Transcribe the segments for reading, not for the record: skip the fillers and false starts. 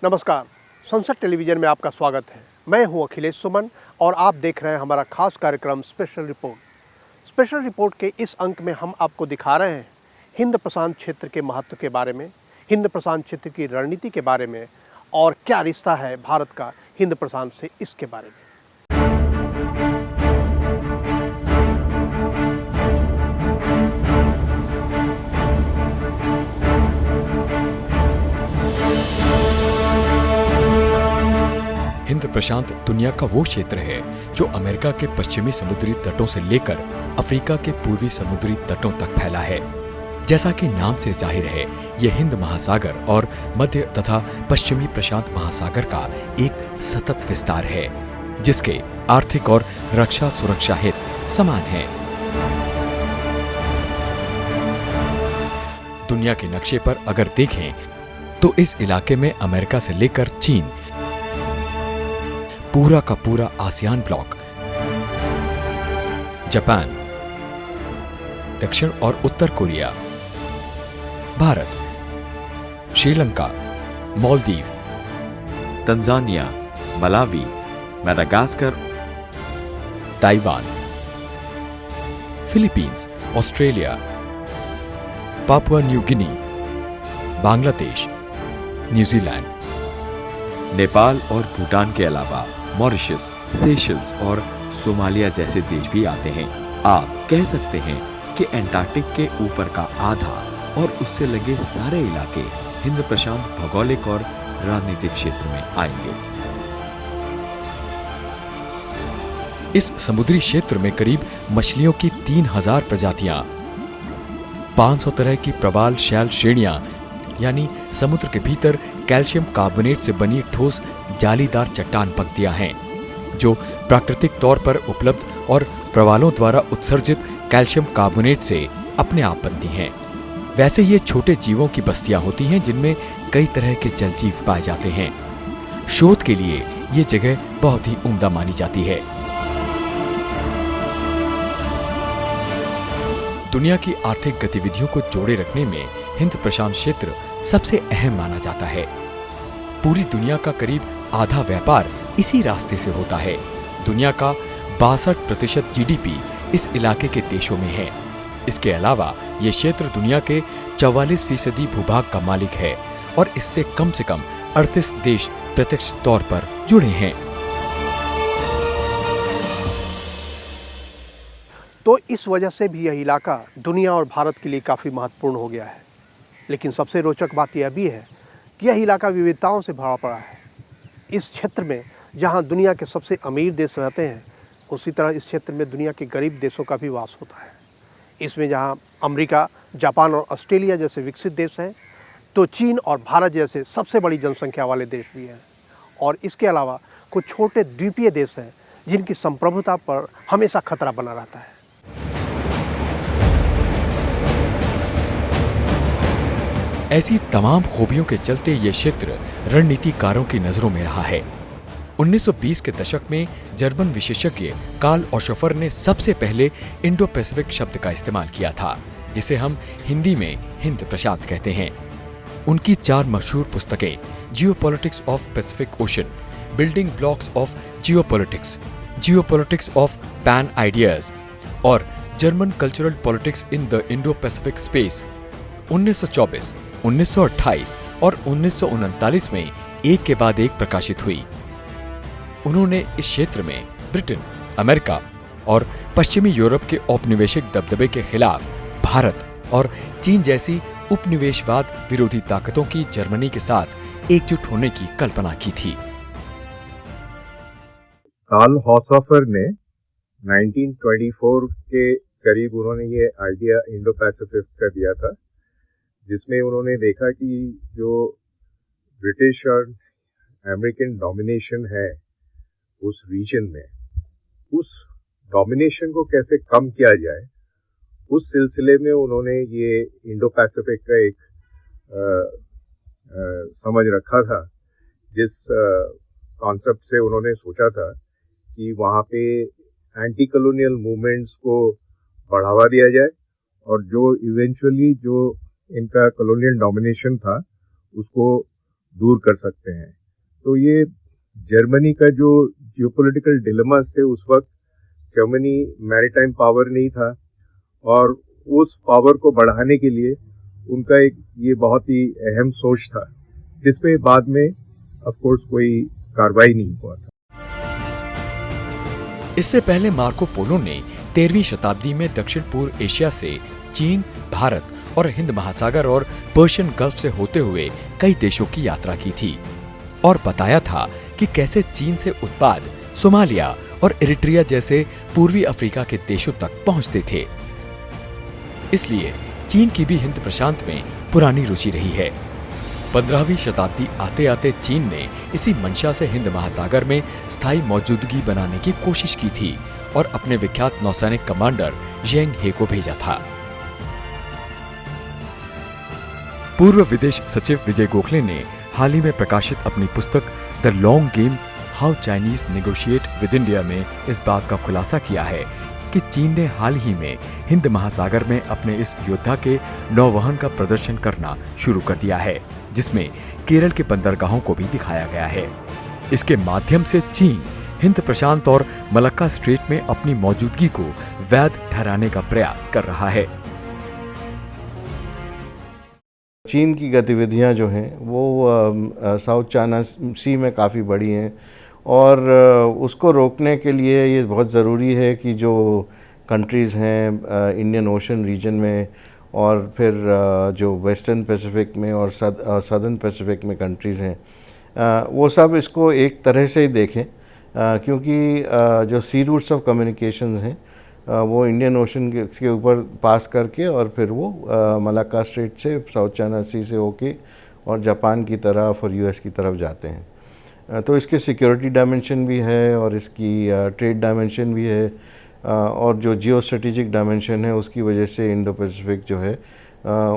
नमस्कार, संसद टेलीविज़न में आपका स्वागत है। मैं हूं अखिलेश सुमन और आप देख रहे हैं हमारा खास कार्यक्रम स्पेशल रिपोर्ट। स्पेशल रिपोर्ट के इस अंक में हम आपको दिखा रहे हैं हिंद प्रशांत क्षेत्र के महत्व के बारे में, हिंद प्रशांत क्षेत्र की रणनीति के बारे में और क्या रिश्ता है भारत का हिंद प्रशांत से, इसके बारे में। हिंद प्रशांत दुनिया का वो क्षेत्र है जो अमेरिका के पश्चिमी समुद्री तटों से लेकर अफ्रीका के पूर्वी समुद्री तटों तक फैला है। जैसा कि नाम से जाहिर है, यह हिंद महासागर और मध्य तथा पश्चिमी प्रशांत महासागर का एक सतत विस्तार है, जिसके आर्थिक और रक्षा सुरक्षा हित समान हैं। दुनिया के नक्शे पर अगर देखें तो इस इलाके में अमेरिका से लेकर चीन, पूरा का पूरा आसियान ब्लॉक, जापान, दक्षिण और उत्तर Korea, Bharat, Sri Lanka, Maldives, Tanzania, Malawi, Madagascar, Taiwan, Philippines, Australia, Papua New Guinea, Bangladesh, New Zealand, Nepal और भूटान के अलावा मॉरिशस, सेशल्स और सोमालिया जैसे देश भी आते हैं। आप कह सकते हैं कि अंटार्कटिक के ऊपर का आधा और उससे लगे सारे इलाके हिंद प्रशांत भौगोलिक और राजनीतिक क्षेत्र में आएंगे। इस समुद्री क्षेत्र में करीब मछलियों की 3000 प्रजातियां, 500 तरह की प्रवाल शैल श्रेणियां, यानी समुद्र के भीतर कैल्शियम कार्बोनेट से बनी ठोस जालीदार चट्टान पंक्तियां हैं, जो प्राकृतिक तौर पर उपलब्ध और प्रवालों द्वारा उत्सर्जित कैल्शियम कार्बोनेट से अपने आप बनती हैं। वैसे ये छोटे जीवों की बस्तियां होती हैं जिनमें कई तरह के जलजीव पाए जाते हैं। शोध के लिए ये जगह बहुत ही उम्दा मानी जाती है। दुनिया की आर्थिक गतिविधियों को जोड़े रखने में हिंद प्रशांत क्षेत्र सबसे अहम माना जाता है। पूरी दुनिया का करीब आधा व्यापार इसी रास्ते से होता है। दुनिया का 62% जीडीपी इस इलाके के देशों में है। इसके अलावा ये क्षेत्र दुनिया के 44% भूभाग का मालिक है और इससे कम 38 देश प्रत्यक्ष तौर पर जुड़े हैं। तो इस वजह से भी यह इलाका दुनिया और भारत के लिए काफ़ी महत्वपूर्ण हो गया है। लेकिन सबसे रोचक बात यह भी है कि यह इलाका विविधताओं से भरा पड़ा है। इस क्षेत्र में जहां दुनिया के सबसे अमीर देश रहते हैं, उसी तरह इस क्षेत्र में दुनिया के गरीब देशों का भी वास होता है। इसमें जहां अमेरिका, जापान और ऑस्ट्रेलिया जैसे विकसित देश हैं, तो चीन और भारत जैसे सबसे बड़ी जनसंख्या वाले देश भी हैं। और इसके अलावा कुछ छोटे द्वीपीय देश हैं जिनकी संप्रभुता पर हमेशा खतरा बना रहता है। ऐसी तमाम खूबियों के चलते ये क्षेत्र रणनीतिकारों की नजरों में रहा है। 1920 के दशक में जर्मन विशेषज्ञ कार्ल ओशोफर ने सबसे पहले इंडो पैसिफिक शब्द का इस्तेमाल किया था, जिसे हम हिंदी में हिंद प्रशांत कहते हैं। उनकी 4 मशहूर पुस्तकें geopolitics of Pacific Ocean, building blocks of geopolitics, geopolitics of pan ideas और German cultural politics in the Indo Pacific space 1924, 1928 और 1939 में एक के बाद एक प्रकाशित हुई। उन्होंने इस क्षेत्र में ब्रिटेन, अमेरिका और पश्चिमी यूरोप के औपनिवेशिक दबदबे के खिलाफ भारत और चीन जैसी उपनिवेशवाद विरोधी ताकतों की जर्मनी के साथ एकजुट होने की कल्पना की थी। कार्ल हॉसॉफर ने 1924 के करीब उन्होंने ये आइडिया इंडो पैसिफिक का दिया था, जिसमें उन्होंने देखा कि जो ब्रिटिश और अमेरिकन डोमिनेशन है उस रीजन में, उस डोमिनेशन को कैसे कम किया जाए, उस सिलसिले में उन्होंने ये इंडो पैसिफिक का एक समझ रखा था, जिस कॉन्सेप्ट से उन्होंने सोचा था कि वहाँ पे एंटी कॉलोनियल मूवमेंट्स को बढ़ावा दिया जाए और जो इवेंचुअली जो इनका कॉलोनियल डोमिनेशन था उसको दूर कर सकते हैं। तो ये जर्मनी का जो जियोपॉलिटिकल डिलेमास थे उस वक्त, जर्मनी मैरीटाइम पावर नहीं था और उस पावर को बढ़ाने के लिए उनका एक ये बहुत ही अहम सोच था, जिसपे बाद में ऑफ कोर्स कोई कार्रवाई नहीं हुआ था। इससे पहले मार्को पोलो ने 13वीं शताब्दी में दक्षिण पूर्व एशिया से चीन, भारत और हिंद महासागर और पर्शियन गल्फ से होते हुए कई देशों की यात्रा की थी और बताया था कि कैसे चीन से उत्पाद सोमालिया और इरिट्रिया जैसे पूर्वी अफ्रीका के देशों तक पहुंचते थे। इसलिए चीन की भी हिंद प्रशांत में पुरानी रुचि रही है। 15वीं शताब्दी आते आते चीन ने इसी मंशा से हिंद महासागर में स्थायी मौजूदगी बनाने की कोशिश की थी और अपने विख्यात नौसैनिक कमांडर ज़ेंग हे को भेजा था। पूर्व विदेश सचिव विजय गोखले ने हाल ही में प्रकाशित अपनी पुस्तक the long game how Chinese negotiate with India में इस बात का खुलासा किया है कि चीन ने हाल ही में हिंद महासागर में अपने इस योद्धा के नौवहन का प्रदर्शन करना शुरू कर दिया है, जिसमें केरल के बंदरगाहों को भी दिखाया गया है। इसके माध्यम से चीन हिंद प्रशांत और मलक्का स्ट्रेट में अपनी मौजूदगी को वैध ठहराने का प्रयास कर रहा है। चीन की गतिविधियां जो हैं वो साउथ चाइना सी में काफ़ी बड़ी हैं और उसको रोकने के लिए ये बहुत ज़रूरी है कि जो कंट्रीज़ हैं इंडियन ओशन रीजन में और फिर जो वेस्टर्न पैसिफिक में और सदर्न पैसिफिक में कंट्रीज़ हैं वो सब इसको एक तरह से ही देखें, क्योंकि जो सी रूट्स ऑफ कम्युनिकेशंस हैं वो इंडियन ओशन के ऊपर पास करके और फिर वो मलाक्का स्ट्रेट से साउथ चाइना सी से होके और जापान की तरफ और यूएस की तरफ जाते हैं। तो इसके सिक्योरिटी डायमेंशन भी है और इसकी ट्रेड डायमेंशन भी है और जो जियो स्ट्रेटेजिक डायमेंशन है उसकी वजह से इंडो पैसिफिक जो है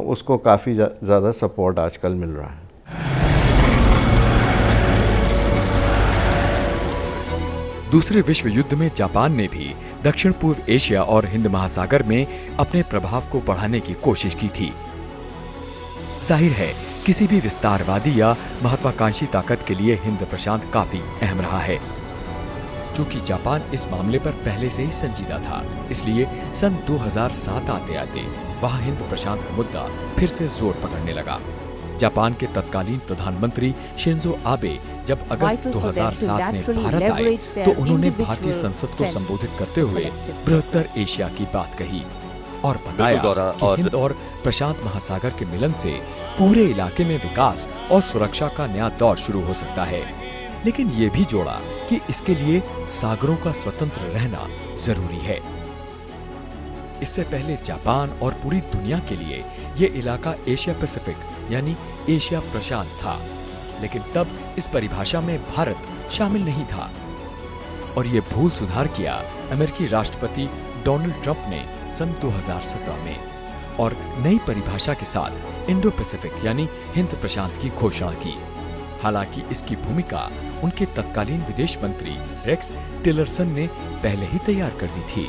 उसको काफ़ी ज़्यादा सपोर्ट आजकल मिल रहा है। दूसरे विश्व युद्ध में जापान ने भी दक्षिण पूर्व एशिया और हिंद महासागर में अपने प्रभाव को बढ़ाने की कोशिश की थी। जाहिर है किसी भी विस्तारवादी या महत्वाकांक्षी ताकत के लिए हिंद प्रशांत काफी अहम रहा है। चूंकि जापान इस मामले पर पहले से ही संजीदा था, इसलिए सन 2007 आते आते वहां हिंद प्रशांत मुद्दा फिर से जोर पकड़ने लगा। जापान के तत्कालीन प्रधानमंत्री शिंजो आबे जब अगस्त 2007 में भारत आए तो उन्होंने भारतीय संसद को संबोधित करते हुए बृहत्तर एशिया की बात कही और बताया कि हिंद और प्रशांत महासागर के मिलन से पूरे इलाके में विकास और सुरक्षा का नया दौर शुरू हो सकता है, लेकिन ये भी जोड़ा कि इसके लिए सागरों का स्वतंत्र रहना जरूरी है। इससे पहले जापान और पूरी दुनिया के लिए ये इलाका एशिया पैसिफिक यानी एशिया प्रशांत था, लेकिन तब इस परिभाषा में भारत शामिल नहीं था और ये भूल सुधार किया अमेरिकी राष्ट्रपति डोनाल्ड ट्रंप ने सन 2017 में और नई परिभाषा के साथ इंडो पैसिफिक यानी हिंद प्रशांत की घोषणा की। हालांकि इसकी भूमिका उनके तत्कालीन विदेश मंत्री रेक्स टिलरसन ने पहले ही तैयार कर दी थी।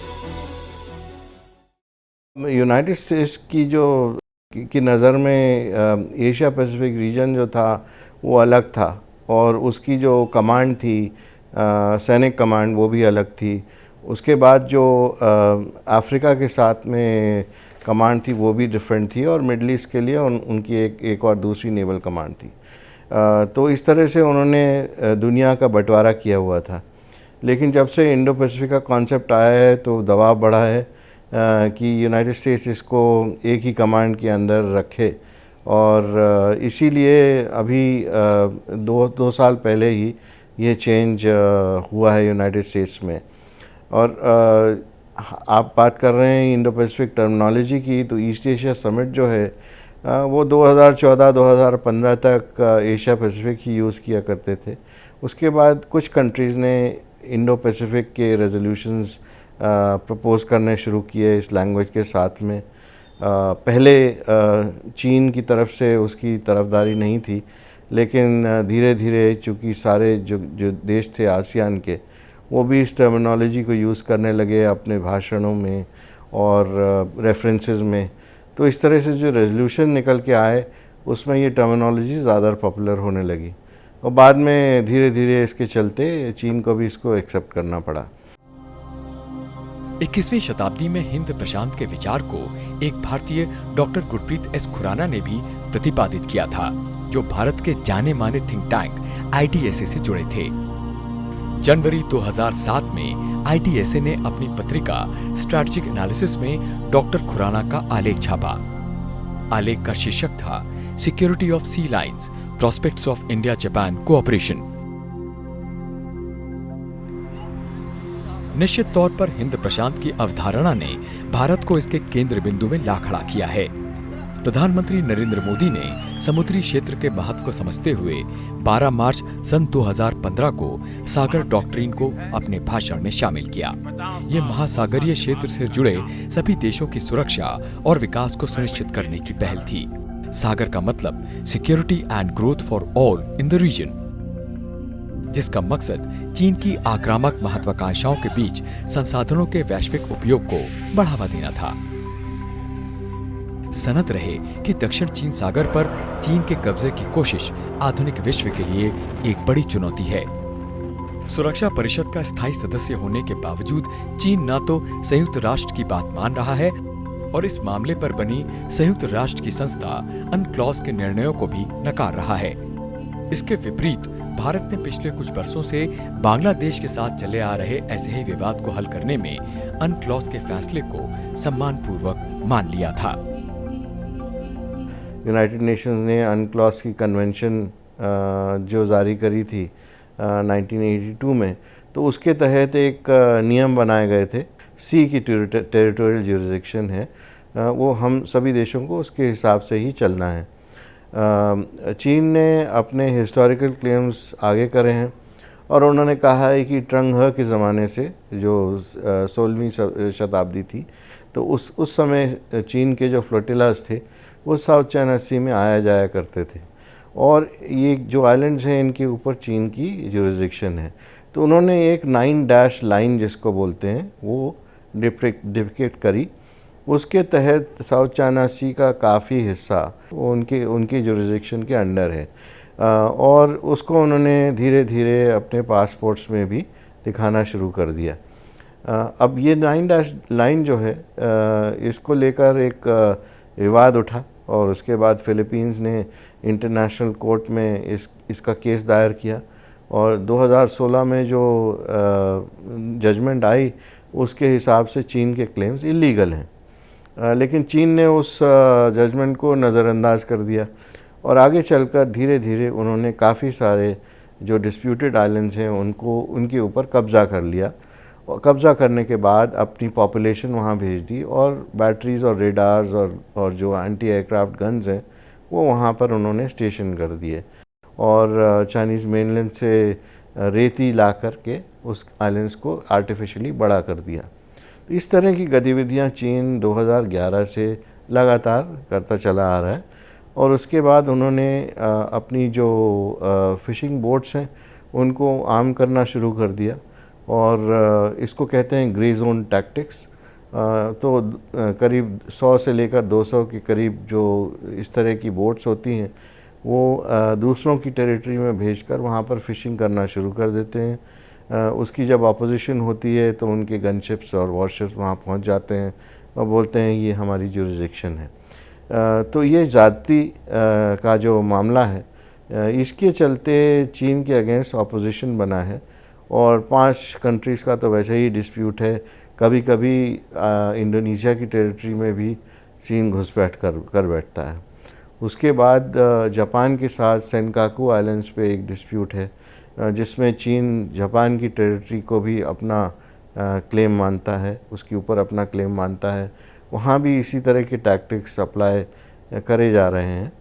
यूनाइटेड स्टेट्स की नज़र में एशिया पैसिफिक रीजन जो था वो अलग था और उसकी जो कमांड थी सैनिक कमांड वो भी अलग थी। उसके बाद जो अफ्रीका के साथ में कमांड थी वो भी डिफरेंट थी और मिडल ईस्ट के लिए उनकी एक और दूसरी नेवल कमांड थी। तो इस तरह से उन्होंने दुनिया का बंटवारा किया हुआ था। लेकिन जब से इंडो पैसिफिक का कॉन्सेप्ट आया है तो दबाव बढ़ा है कि यूनाइटेड स्टेट्स इसको एक ही कमांड के अंदर रखे और इसीलिए अभी दो साल पहले ही ये चेंज हुआ है यूनाइटेड स्टेट्स में। और आप बात कर रहे हैं इंडो पैसिफिक टर्मिनोलॉजी की, तो ईस्ट एशिया समिट जो है वो 2014-2015 तक एशिया पैसिफिक ही यूज़ किया करते थे। उसके बाद कुछ कंट्रीज़ ने इंडो पैसिफिक के रेजोल्यूशंस प्रपोज़ करने शुरू किए इस लैंग्वेज के साथ में। पहले चीन की तरफ से उसकी तरफदारी नहीं थी, लेकिन धीरे धीरे चूँकि सारे जो देश थे आसियान के वो भी इस टर्मिनोलॉजी को यूज़ करने लगे अपने भाषणों में और रेफरेंसेस में। तो इस तरह से जो रेजोल्यूशन निकल के आए उसमें ये टर्मिनोलॉजी ज़्यादा पॉपुलर होने लगी और बाद में धीरे धीरे इसके चलते चीन को भी इसको एक्सेप्ट करना पड़ा। 21वीं शताब्दी में हिंद प्रशांत के विचार को एक भारतीय डॉक्टर गुरप्रीत एस खुराना ने भी प्रतिपादित किया था, जो भारत के जाने माने थिंक टैंक IDSA से जुड़े थे। जनवरी 2007 में IDSA ने अपनी पत्रिका स्ट्रैटेजिक एनालिसिस में डॉक्टर खुराना का आलेख छापा। आलेख का शीर्षक था security of sea lines, prospects of India Japan cooperation. निश्चित तौर पर हिंद प्रशांत की अवधारणा ने भारत को इसके केंद्र बिंदु में ला खड़ा किया है। प्रधानमंत्री नरेंद्र मोदी ने समुद्री क्षेत्र के महत्व को समझते हुए 12 मार्च सन 2015 को सागर डॉक्ट्रिन को अपने भाषण में शामिल किया। ये महासागरीय क्षेत्र से जुड़े सभी देशों की सुरक्षा और विकास को सुनिश्चित करने की पहल थी। सागर का मतलब security and growth for all in the region, जिसका मकसद चीन की आक्रामक महत्वाकांक्षाओं के बीच संसाधनों के वैश्विक उपयोग को बढ़ावा देना था। सनत रहे कि दक्षिण चीन सागर पर चीन के कब्जे की कोशिश आधुनिक विश्व के लिए एक बड़ी चुनौती है। सुरक्षा परिषद का स्थायी सदस्य होने के बावजूद चीन न तो संयुक्त राष्ट्र की बात मान रहा है और इस मामले पर बनी संयुक्त राष्ट्र की संस्था अनक्लॉज के निर्णयों को भी नकार रहा है। इसके विपरीत भारत ने पिछले कुछ वर्षों से बांग्लादेश के साथ चले आ रहे ऐसे ही विवाद को हल करने में अनक्लॉज के फैसले को सम्मानपूर्वक मान लिया था। यूनाइटेड नेशंस ने अनक्लॉज की कन्वेंशन जो जारी करी थी 1982 में, तो उसके तहत एक नियम बनाए गए थे। सी की टेरिटोरियल ज्यूरिसडिक्शन है, वो हम सभी देशों को उसके हिसाब से ही चलना है। चीन ने अपने हिस्टोरिकल क्लेम्स आगे करे हैं और उन्होंने कहा है कि ट्रंग हे के ज़माने से जो 16वीं शताब्दी थी, तो उस समय चीन के जो फ्लोटिलास थे वो साउथ चाइना सी में आया जाया करते थे और ये जो आइलैंड्स हैं इनके ऊपर चीन की ज्यूरिसडिक्शन है। तो उन्होंने एक 9 डैश लाइन जिसको बोलते हैं वो डिपिक्ट करी। उसके तहत साउथ चाइना सी का काफ़ी हिस्सा वो उनकी ज्यूरिसडिक्शन के अंडर है और उसको उन्होंने धीरे धीरे अपने पासपोर्ट्स में भी दिखाना शुरू कर दिया। अब ये 9 डैश लाइन जो है इसको लेकर एक विवाद उठा और उसके बाद फिलीपींस ने इंटरनेशनल कोर्ट में इसका केस दायर किया और 2016 में जो जजमेंट आई उसके हिसाब से चीन के क्लेम्स इलीगल हैं, लेकिन चीन ने उस जजमेंट को नज़रअंदाज कर दिया और आगे चलकर धीरे धीरे उन्होंने काफ़ी सारे जो डिस्प्यूटेड आइलैंड्स हैं उनके ऊपर कब्ज़ा कर लिया और कब्ज़ा करने के बाद अपनी पॉपुलेशन वहाँ भेज दी और बैटरीज और रेडार्स और जो एंटी एयरक्राफ्ट गन्स हैं वो वहाँ पर उन्होंने स्टेशन कर दिए और चाइनीज़ मेनलैंड से रेती ला कर के उस आइलैंड्स को आर्टिफिशियली बड़ा कर दिया। तो इस तरह की गतिविधियाँ चीन 2011 से लगातार करता चला आ रहा है और उसके बाद उन्होंने अपनी जो फ़िशिंग बोट्स हैं उनको आर्म करना शुरू कर दिया और इसको कहते हैं ग्रे जोन टैक्टिक्स। तो करीब 100 से लेकर 200 के करीब जो इस तरह की बोट्स होती हैं वो दूसरों की टेरिटरी में भेजकर वहाँ पर फ़िशिंग करना शुरू कर देते हैं। उसकी जब अपोजिशन होती है तो उनके गनशिप्स और वॉरशिप्स वहाँ पहुँच जाते हैं और बोलते हैं ये हमारी ज्यूरिसडिक्शन है। तो ये ज़्यादती का जो मामला है इसके चलते चीन के अगेंस्ट अपोजिशन बना है और 5 कंट्रीज़ का तो वैसे ही डिस्प्यूट है। कभी कभी इंडोनेशिया की टेरिटरी में भी चीन घुसपैठ कर बैठता है। उसके बाद जापान के साथ सेनकाकू आइलैंड्स पे एक डिस्प्यूट है जिसमें चीन जापान की टेरिटरी को भी अपना क्लेम मानता है, उसके ऊपर अपना क्लेम मानता है। वहाँ भी इसी तरह के टैक्टिक्स अप्लाई करे जा रहे हैं।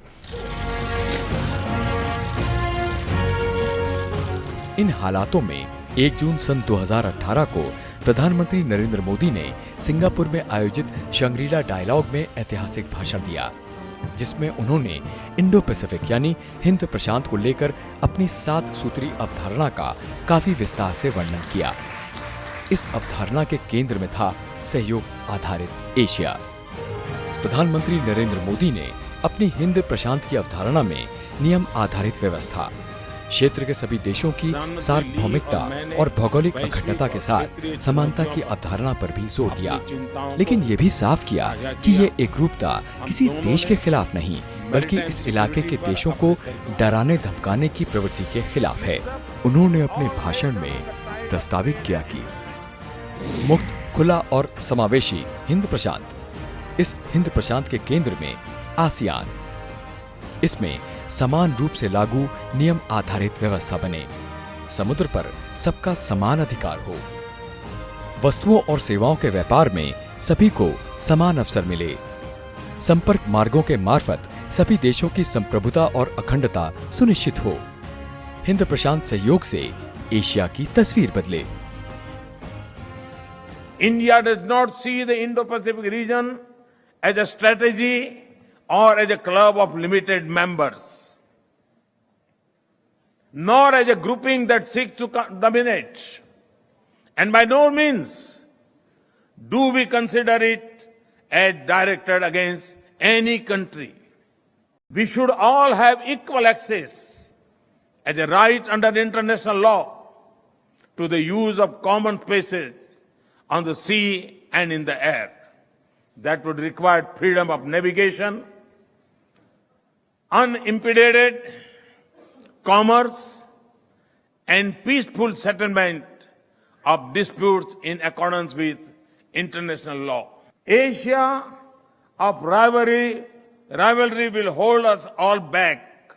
इन हालातों में 1 जून सन 2018 को प्रधानमंत्री नरेंद्र मोदी ने सिंगापुर में आयोजित शंग्रीला डायलॉग में ऐतिहासिक भाषण दिया, जिसमें उन्होंने इंडो पैसिफिक यानी हिंद प्रशांत को लेकर अपनी 7 सूत्री अवधारणा का काफी विस्तार से वर्णन किया। इस अवधारणा के केंद्र में था सहयोग आधारित एशिया। प्रधानमंत्री नरेंद्र मोदी ने अपनी हिंद प्रशांत की अवधारणा में नियम आधारित व्यवस्था, क्षेत्र के सभी देशों की सार्वभौमिकता और भौगोलिक अखंडता के साथ समानता की अवधारणा पर भी जोर दिया, लेकिन ये भी साफ किया कि ये एकरूपता किसी देश के खिलाफ नहीं, बल्कि इस इलाके के देशों को डराने धमकाने की प्रवृत्ति के खिलाफ है। उन्होंने अपने भाषण में प्रस्तावित किया कि मुक्त, खुला और समावेशी हिंद प्रशांत, इस हिंद प्रशांत के केंद्र में आसियान, इसमें समान रूप से लागू नियम आधारित व्यवस्था बने, समुद्र पर सबका समान अधिकार हो, वस्तुओं और सेवाओं के व्यापार में सभी को समान अवसर मिले, संपर्क मार्गों के मार्फत सभी देशों की संप्रभुता और अखंडता सुनिश्चित हो, हिंद प्रशांत सहयोग से एशिया की तस्वीर बदले। India does not see the Indo-Pacific region as a strategy or as a club of limited members, nor as a grouping that seeks to dominate. And by no means do we consider it as directed against any country. We should all have equal access as a right under international law to the use of common spaces on the sea and in the air. That would require freedom of navigation, unimpeded commerce, and peaceful settlement of disputes in accordance with international law. Asia of rivalry will hold us all back.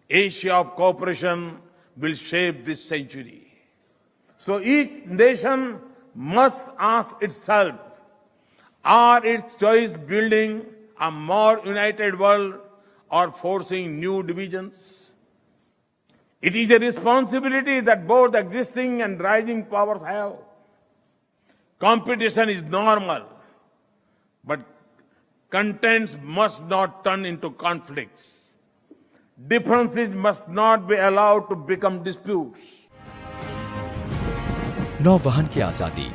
Asia of cooperation will shape this century. So each nation must ask itself, are its choice building a more united world or forcing new divisions? It is a responsibility that both existing and rising powers have. Competition is normal, but contents must not turn into conflicts. Differences must not be allowed to become disputes. नौवहन की आजादी,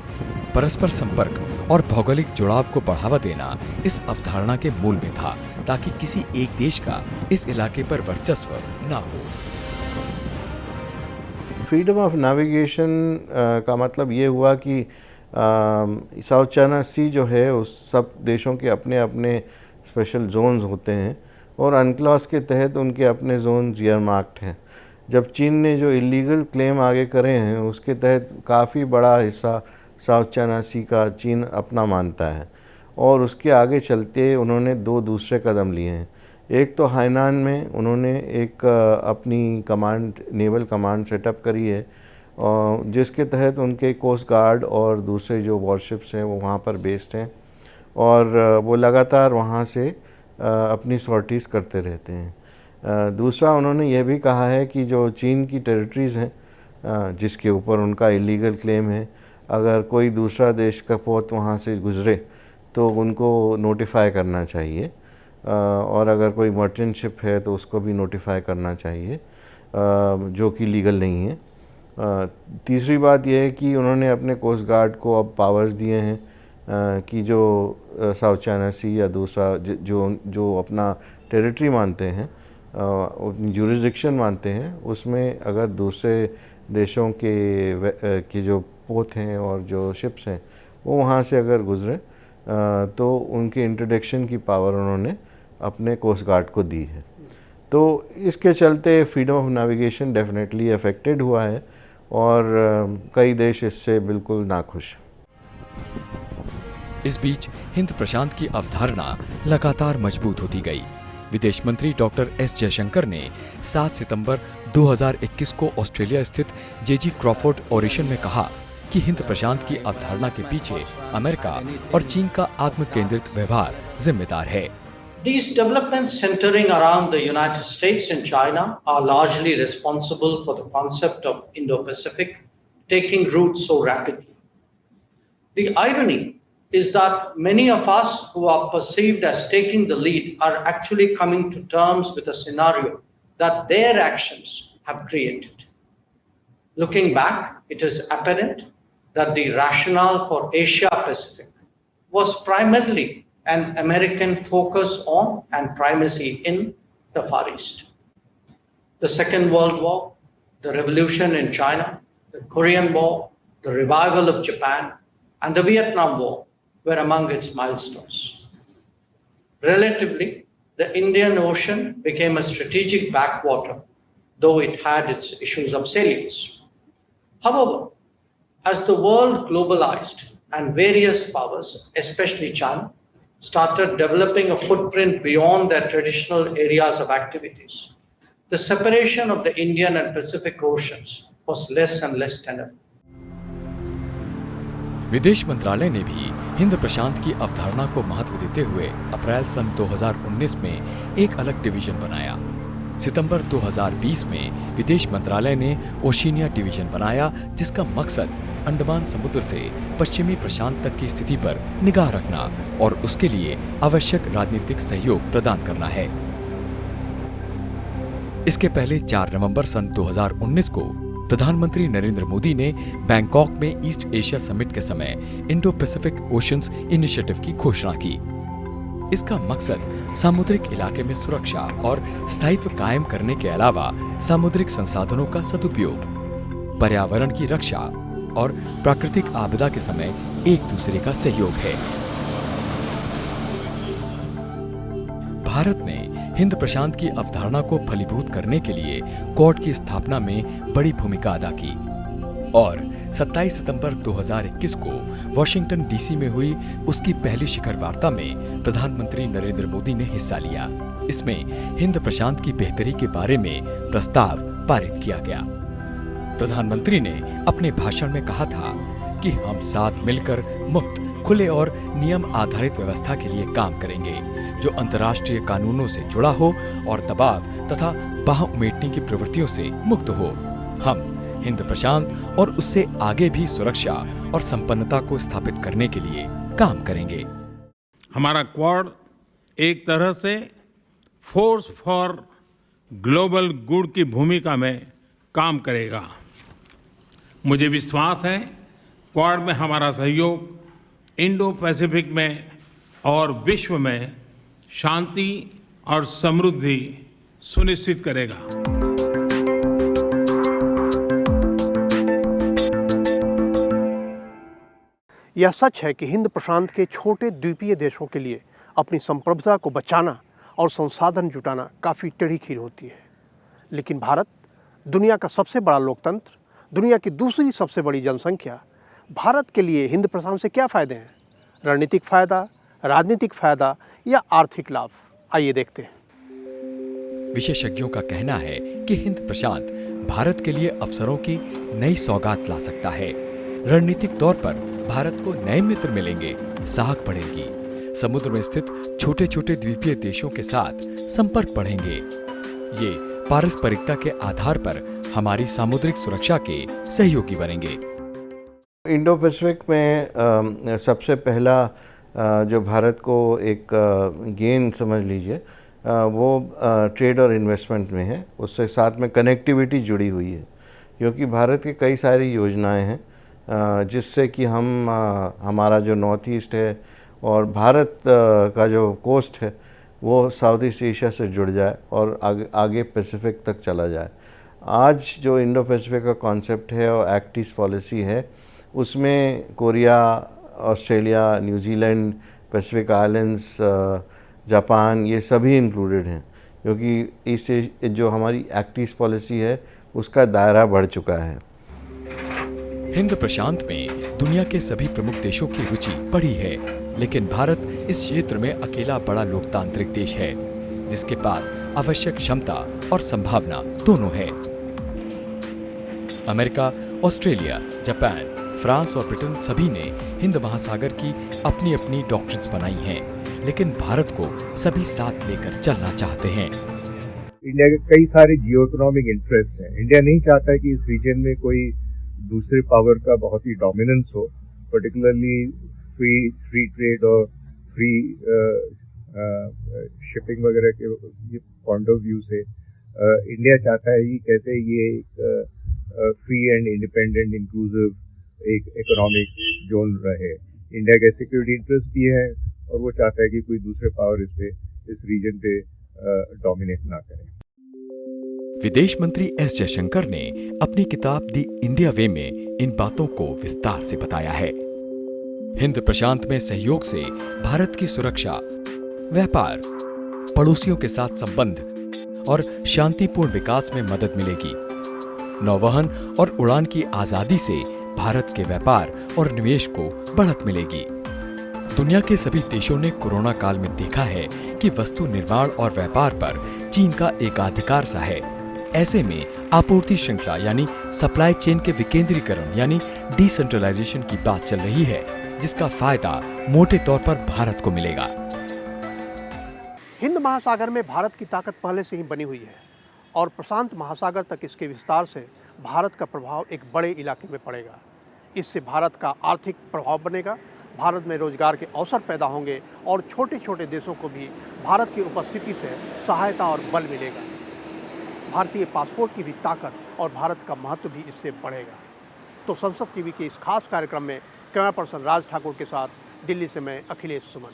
परस्पर संपर्क और भौगोलिक जुड़ाव को बढ़ावा देना इस अवधारणा के मूल में था, ताकि किसी एक देश का इस इलाके पर वर्चस्व न हो। फ्रीडम ऑफ नेविगेशन का मतलब ये हुआ कि साउथ चाइना सी जो है उस सब देशों के अपने अपने स्पेशल जोन्स होते हैं और अनक्लॉज के तहत उनके अपने जोन ईयरमार्क्ड हैं। जब चीन ने जो इलीगल क्लेम आगे करे हैं उसके तहत काफ़ी बड़ा हिस्सा साउथ चाइना सी का चीन अपना मानता है और उसके आगे चलते उन्होंने दो दूसरे कदम लिए हैं। एक तो हाइनान में उन्होंने एक अपनी कमांड, नेवल कमांड सेटअप करी है जिसके तहत उनके कोस्ट गार्ड और दूसरे जो वॉरशिप्स हैं वो वहाँ पर बेस्ड हैं और वो लगातार वहाँ से अपनी सॉर्टीज़ करते रहते हैं। दूसरा उन्होंने ये भी कहा है कि जो चीन की टेरिटरीज़ हैं जिसके ऊपर उनका इलीगल क्लेम है, अगर कोई दूसरा देश का पोत वहाँ से गुज़रे तो उनको नोटिफाई करना चाहिए और अगर कोई मर्चेंट शिप है तो उसको भी नोटिफाई करना चाहिए जो कि लीगल नहीं है। तीसरी बात यह है कि उन्होंने अपने कोस्ट गार्ड को अब पावर्स दिए हैं कि जो साउथ चाइना सी या दूसरा जो अपना टेरिटरी मानते हैं, अपनी ज्यूरिसडिक्शन मानते हैं, उसमें अगर दूसरे देशों के जो पोत हैं और जो शिप्स हैं वो वहाँ से अगर गुज़रे तो उनके इंटरडिक्शन की पावर उन्होंने अपने कोस्ट गार्ड को दी है। तो इसके चलते freedom of navigation definitely affected हुआ है और कई देश इससे बिल्कुल नाखुश। इस बीच हिंद प्रशांत की अवधारणा लगातार मजबूत होती गई। विदेश मंत्री डॉक्टर एस जयशंकर ने 7 सितंबर 2021 को ऑस्ट्रेलिया स्थित जेजी क्रॉफोर्ड ओरेशन में कहा कि हिंद प्रशांत की अवधारणा के पीछे अमेरिका और चीन का आत्म केंद्रित व्यवहार जिम्मेदार है। These developments centering around the United States and China are largely responsible for the concept of Indo-Pacific taking root so rapidly. The irony is that many of us who are perceived as taking the lead are actually coming to terms with a scenario that their actions have created. Looking back, it is apparent that the rationale for Asia Pacific was primarily and American focus on and primacy in the Far East. The Second World War, the revolution in China, the Korean War, the revival of Japan, and the Vietnam War were among its milestones. Relatively, the Indian Ocean became a strategic backwater, though it had its issues of salience. However, as the world globalized and various powers, especially China, started developing a footprint beyond their traditional areas of activities, the separation of the Indian and Pacific Oceans was less and less tenable. विदेश मंत्रालय ने भी हिंद प्रशांत की अवधारणा को महत्व देते हुए अप्रैल सन 2019 में एक अलग डिवीजन बनाया। सितंबर 2020 में विदेश मंत्रालय ने ओशिनिया डिवीजन बनाया, जिसका मकसद अंडमान समुद्र से पश्चिमी प्रशांत तक की स्थिति पर निगाह रखना और उसके लिए आवश्यक राजनीतिक सहयोग प्रदान करना है। इसके पहले 4 नवंबर सन 2019 को प्रधानमंत्री नरेंद्र मोदी ने बैंकॉक में ईस्ट एशिया समिट के समय इंडो पैसिफिक ओशंस इनिशिएटिव की घोषणा की। इसका मकसद सामुद्रिक इलाके में सुरक्षा और स्थायित्व कायम करने के अलावा सामुद्रिक संसाधनों का सदुपयोग, पर्यावरण की रक्षा और प्राकृतिक आपदा के समय एक दूसरे का सहयोग है। भारत ने हिंद प्रशांत की अवधारणा को फलीभूत करने के लिए क्वाड की स्थापना में बड़ी भूमिका अदा की और 27 सितंबर 2021 को वॉशिंगटन डीसी में हुई उसकी पहली शिखर वार्ता में प्रधानमंत्री नरेंद्र मोदी ने हिस्सा लिया। इसमें हिंद प्रशांत की बेहतरी के बारे में प्रस्ताव पारित किया गया। प्रधानमंत्री ने अपने भाषण में कहा था कि हम साथ मिलकर मुक्त, खुले और नियम आधारित व्यवस्था के लिए काम करेंगे, जो अंतर्राष्ट्रीय कानूनों से जुड़ा हो और दबाव तथा बाह उमेटने की प्रवृत्तियों से मुक्त हो। हम हिंद प्रशांत और उससे आगे भी सुरक्षा और संपन्नता को स्थापित करने के लिए काम करेंगे। हमारा क्वाड एक तरह से फोर्स फॉर ग्लोबल गुड की भूमिका में काम करेगा। मुझे विश्वास है क्वाड में हमारा सहयोग इंडो पैसिफिक में और विश्व में शांति और समृद्धि सुनिश्चित करेगा। यह सच है कि हिंद प्रशांत के छोटे द्वीपीय देशों के लिए अपनी संप्रभुता को बचाना और संसाधन जुटाना काफ़ी टेढ़ी खीर होती है। लेकिन भारत, दुनिया का सबसे बड़ा लोकतंत्र, दुनिया की दूसरी सबसे बड़ी जनसंख्या, भारत के लिए हिंद प्रशांत से क्या फ़ायदे हैं? रणनीतिक फ़ायदा, राजनीतिक फ़ायदा या आर्थिक लाभ? आइए देखते हैं। विशेषज्ञों का कहना है कि हिंद प्रशांत भारत के लिए अवसरों की नई सौगात ला सकता है। रणनीतिक तौर पर भारत को नए मित्र मिलेंगे, साख बढ़ेगी, समुद्र में स्थित छोटे छोटे द्वीपीय देशों के साथ संपर्क बढ़ेंगे। ये पारस्परिकता के आधार पर हमारी सामुद्रिक सुरक्षा के सहयोगी बनेंगे। इंडो पैसिफिक में सबसे पहला जो भारत को एक गेन समझ लीजिए वो ट्रेड और इन्वेस्टमेंट में है। उससे साथ में कनेक्टिविटी जुड़ी हुई है, क्योंकि भारत की कई सारी योजनाएं हैं जिससे कि हम हमारा जो नॉर्थ ईस्ट है और भारत का जो कोस्ट है वो साउथ ईस्ट एशिया से जुड़ जाए और आगे पैसिफिक तक चला जाए। आज जो इंडो पैसिफिक का कॉन्सेप्ट है और एक्ट ईस्ट पॉलिसी है, उसमें Korea, Australia, New Zealand, Pacific islands, Japan, ये सभी इंक्लूडेड हैं, क्योंकि इससे जो हमारी एक्ट ईस्ट पॉलिसी है उसका दायरा बढ़ चुका है। हिंद प्रशांत में दुनिया के सभी प्रमुख देशों की रुचि बढ़ी है, लेकिन भारत इस क्षेत्र में अकेला बड़ा लोकतांत्रिक देश है जिसके पास आवश्यक क्षमता और संभावना दोनों है। अमेरिका, ऑस्ट्रेलिया, जापान, फ्रांस और ब्रिटेन सभी ने हिंद महासागर की अपनी अपनी डॉक्ट्रिन्स बनाई हैं, लेकिन भारत को सभी साथ लेकर चलना चाहते हैं। इंडिया के कई सारे जियो इकोनॉमिक इंटरेस्ट हैं। इंडिया नहीं चाहता कि इस रीजन में कोई दूसरे पावर का बहुत ही डोमिनेंस हो, पर्टिकुलरली फ्री ट्रेड और फ्री शिपिंग वगैरह के पॉइंट ऑफ व्यू से इंडिया चाहता है कि कैसे ये एक फ्री एंड इंडिपेंडेंट इंक्लूसिव एक इकोनॉमिक जोन रहे। इंडिया के सिक्योरिटी इंटरेस्ट भी है और वो चाहता है कि कोई दूसरे पावर इस रीजन पे डोमिनेट ना करें। विदेश मंत्री एस जयशंकर ने अपनी किताब दी इंडिया वे में इन बातों को विस्तार से बताया है। हिंद प्रशांत में सहयोग से भारत की सुरक्षा, व्यापार, पड़ोसियों के साथ संबंध और शांतिपूर्ण विकास में मदद मिलेगी। नौवहन और उड़ान की आजादी से भारत के व्यापार और निवेश को बढ़त मिलेगी। दुनिया के सभी देशों ने कोरोना काल में देखा है कि वस्तु निर्माण और व्यापार पर चीन का एकाधिकार सा है। ऐसे में आपूर्ति श्रृंखला यानी सप्लाई चेन के विकेंद्रीकरण यानी डिसेंट्रलाइजेशन की बात चल रही है, जिसका फायदा मोटे तौर पर भारत को मिलेगा। हिंद महासागर में भारत की ताकत पहले से ही बनी हुई है और प्रशांत महासागर तक इसके विस्तार से भारत का प्रभाव एक बड़े इलाके में पड़ेगा। इससे भारत का आर्थिक प्रभाव बनेगा, भारत में रोजगार के अवसर पैदा होंगे और छोटे छोटे देशों को भी भारत की उपस्थिति से सहायता और बल मिलेगा। भारतीय पासपोर्ट की भी ताकत और भारत का महत्व भी इससे बढ़ेगा। तो संसद टीवी के इस खास कार्यक्रम में कैमरा पर्सन राज ठाकुर के साथ दिल्ली से मैं अखिलेश सुमन।